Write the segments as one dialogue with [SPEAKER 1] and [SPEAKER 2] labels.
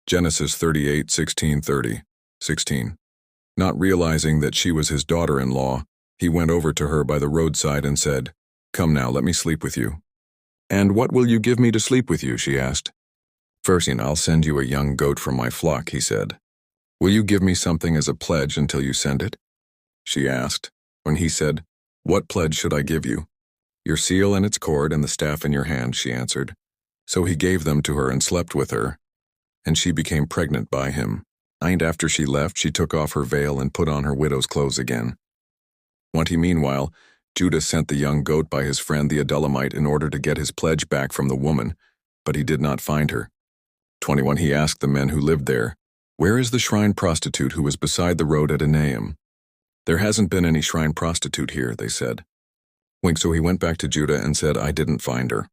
[SPEAKER 1] Genesis 38:16-30. 16. Not realizing that she was his daughter-in-law, he went over to her by the roadside and said, "Come now, let me sleep with you." "And what will you give me to sleep with you?" she asked. "First, I'll send you a young goat from my flock," he said. "Will you give me something as a pledge until you send it?" she asked. When he said, "What pledge should I give you?" "Your seal and its cord and the staff in your hand," she answered. So he gave them to her and slept with her, and she became pregnant by him. And after she left, she took off her veil and put on her widow's clothes again. Meanwhile, Judah sent the young goat by his friend the Adullamite in order to get his pledge back from the woman, but he did not find her. 21. He asked the men who lived there, "Where is the shrine prostitute who was beside the road at Enaim?" "There hasn't been any shrine prostitute here," they said. So he went back to Judah and said, "I didn't find her."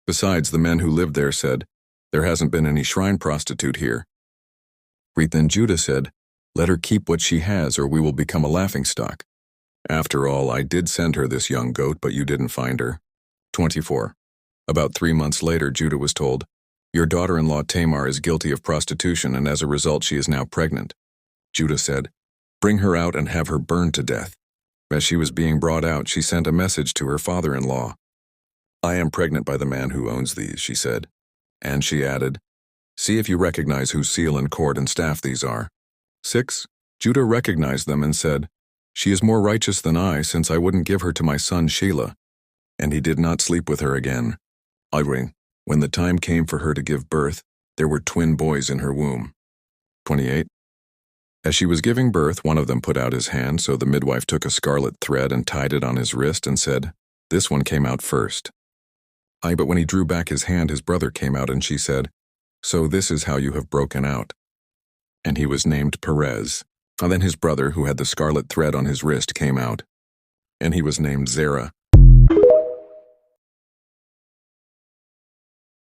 [SPEAKER 1] Besides, the men who lived there said, "There hasn't been any shrine prostitute here." Then Judah said, "Let her keep what she has, or we will become a laughingstock. After all, I did send her this young goat, but you didn't find her." 24. About 3 months later, Judah was told, "Your daughter-in-law Tamar is guilty of prostitution, and as a result she is now pregnant." Judah said, "Bring her out and have her burned to death." As she was being brought out, she sent a message to her father-in-law. "I am pregnant by the man who owns these," she said. And she added, "See if you recognize whose seal and cord and staff these are." 6. Judah recognized them and said, "She is more righteous than I, since I wouldn't give her to my son Shelah." And he did not sleep with her again. When the time came for her to give birth, there were twin boys in her womb. 28. As she was giving birth, one of them put out his hand, so the midwife took a scarlet thread and tied it on his wrist and said, "This one came out first." But when he drew back his hand, his brother came out, and she said, "So this is how you have broken out." And he was named Perez. And then his brother, who had the scarlet thread on his wrist, came out, and he was named Zerah.